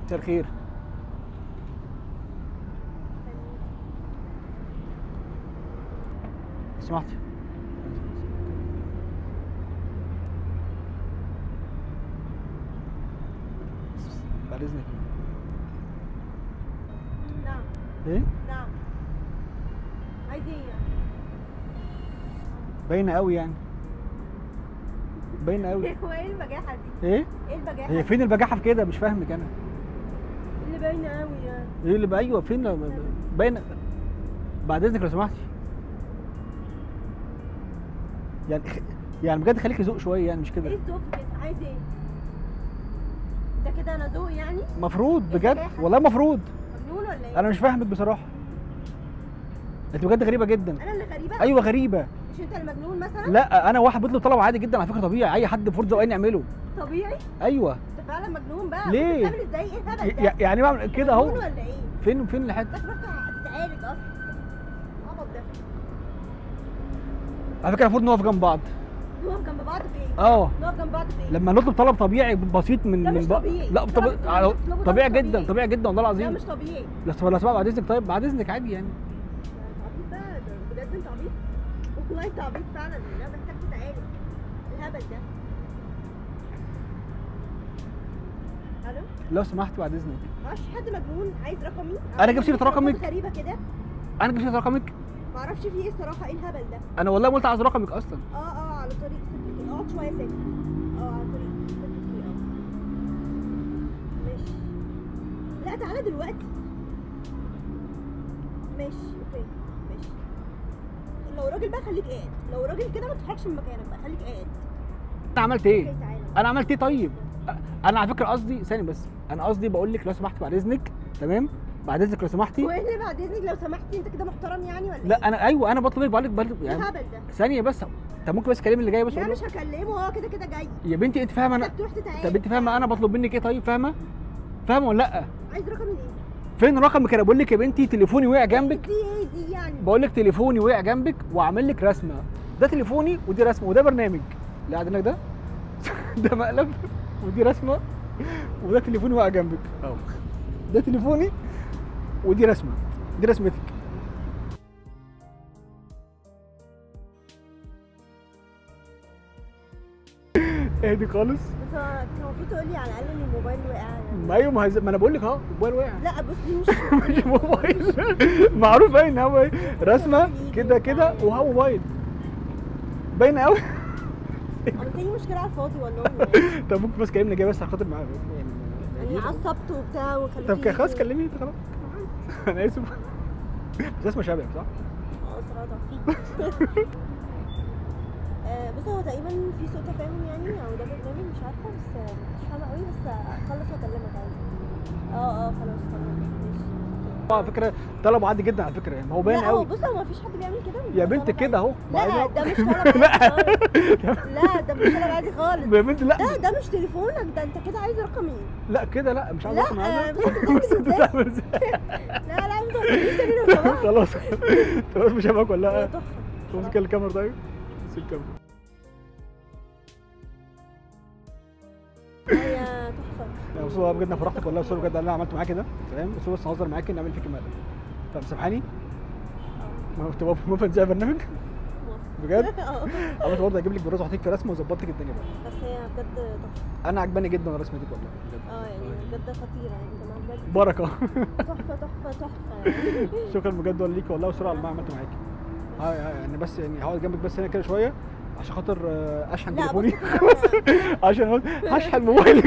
مساء الخير. سمحتي بعد اذنك. نعم. ايه؟ نعم. عايز ايه يعني؟ باينه قوي يعني. باينه قوي. هو ايه البجاحة دي؟ ايه؟ ايه البجاحة هي دي؟ فين البجاحه في كده؟ مش فاهمك انا. اللي باينة قوي يعني. ايه اللي ايوه فين باينه؟ بعد اذنك لو سمحتي. يعني يعني بجد خليكي ذوق شويه يعني مش كده. ايه الذوق كده؟ عايز ايه؟ ده كده انا ذوق يعني؟ مفروض بجد البجاحة؟ والله مفروض. مجنون ولا ايه؟ انا مش فاهمك بصراحه. انت بجد غريبه جدا. انا اللي غريبة؟ ايوه غريبه. مش انت اللي مجنون مثلا؟ لا انا واحد بيطلب طلب عادي جدا على فكره، طبيعي اي حد المفروض ذوقان يعمله. طبيعي؟ ايوه. انت فعلا مجنون بقى. ليه؟ بتعمل ازاي؟ ايه الهبل ده؟ يعني بعمل كده اهو. مجنون ولا ايه؟ فين الحته؟ انت رحت هتتعالج اصلا. العبط ده. على فكره المفروض نقف جنب بعض. نقف جنب بعض في ايه؟ اه نقف جنب بعض في ايه؟ لما نطلب طلب طبيعي بسيط ده مش طبيعي. لا طلب تطلبه ده طبيعي مش جدا طبيعي. طبيعي جدا والله ده العظيم. مش طبيعي. لو سمحت بعد اذنك. طيب بعد اذنك عادي يعني. انت عبيط بقى، ده بجد انت عبيط. والله انت عبيط فعلا، لا محتاج تتعالج. الهبل ده. الو؟ لو سمحت بعد اذنك. معرفش حد مجنون عايز رقمي؟ انا جبت سيره رقمك. غريبه كده. انا جبت سيره رقمك. معرفش في ايه الصراحه، ايه الهبل ده؟ انا والله ما قلت عايز رقمك اصلا. على طريق سكتي، اقعد شويه ساكت. على طريق سكتي. ماشي. لا تعالى دلوقتي. ماشي اوكي ماشي. لو راجل بقى خليك قاعد، لو راجل كده ما تتحركش من مكانك بقى، خليك قاعد. انا عملت ايه؟ اوكي تعالى. انا عملت ايه طيب؟ انا على فكره قصدي ثانيه بس، انا قصدي بقول لك لو سمحت بعد اذنك. تمام؟ بعد اذنك لو سمحتي. وايه اللي بعد اذنك لو سمحتي؟ انت كده محترم يعني ولا لا ايه؟ انا ايوه انا بطلب لك بقول لك ايه يعني. الهبل ده؟ ثانيه بس. طب ممكن بس كلامي اللي جاي بس لا أقوله؟ مش هكلمه، هو كده كده جاي. يا بنتي انت فاهمه انا. انت بتروح تتعالج. طب انت فاهمه انا بطلب منك ايه طيب؟ فاهمه ولا لا؟ عايز رقمي ايه؟ فين رقمك؟ انا بقول لك يا بنتي تليفوني وقع جنبك. دي ايه دي يعني؟ بقول لك تليفوني وقع جنبك وعامل لك رسمه. ده تليفوني ودي رسمه وده برنامج اللي قاعد هناك ده. ده مقلب ودي رسمه وده تليفوني وقع جنبك اهو. ده تليفوني ودي رسمه. دي رسمتك. اهدي خالص. بس هو كان المفروض تقول لي على الاقل ان الموبايل وقع يعني. ما ايوه ما انا بقول لك اهو الموبايل وقع. لا بص دي مش مش موبايل. معروف قوي ان هو ايه؟ رسمه كده وهو موبايل. باينه قوي. عملت لي مشكله على الفاضي والله يعني. طب ممكن بس كلمني جاي بس عشان خاطر معايا يعني عصبت وبتاع وخليتني. طب خلاص كلمني انت خلاص. انا اسف. بس اسمه شبهك صح؟ صراحه بص هو تقريبا في سوء تفاهم يعني، او ده برنامج مش عارفه، بس مش فاهمه قوي، بس اخلص واكلمك عادي. خلاص تمام ماشي. على فكره طلب عادي جدا على فكره يعني، هو باين لا قوي. هو بص هو مفيش حد بيعمل كده. يا بنت كده اهو. لا ده مش طلب عادي خالص. لا ده مش طلب عادي خالص. يا بنت لا ده مش تليفونك، ده انت كده عايز رقمي. لا كده لا مش عايز لا رقم عايز. بس انت بتعمل ازاي؟ لا ما تقوليش تاني لو سمحت. خلاص خلاص مش هبقى ولا هي لا. تحفه. امسك الكاميرا طيب. امسك الكاميرا. هي تحفه. يعني بصوا بجد انا فرحتك والله، بس بجد اللي انا عملته معاكي ده تمام، بس هزر معاكي نعمل فيكي مقلب. طب سامحاني؟ ما كنت موافق زي برنامج؟ بجد؟ عملت برضه اجيب لك براز واحطيك في رسمه وظبطت لك الدنيا بقى. بس هي بجد تحفه. انا عجباني جدا رسمتك والله بجد. يعني بجد خطيره يعني يا جماعه بجد. بركه. تحفه يعني. شكرا بجد ليك والله، وسرعه على اللي عملته معاكي. يعني بس يعني هقعد جنبك بس هنا كده شويه عشان خاطر اشحن تليفوني. عشان هشحن موبايلي.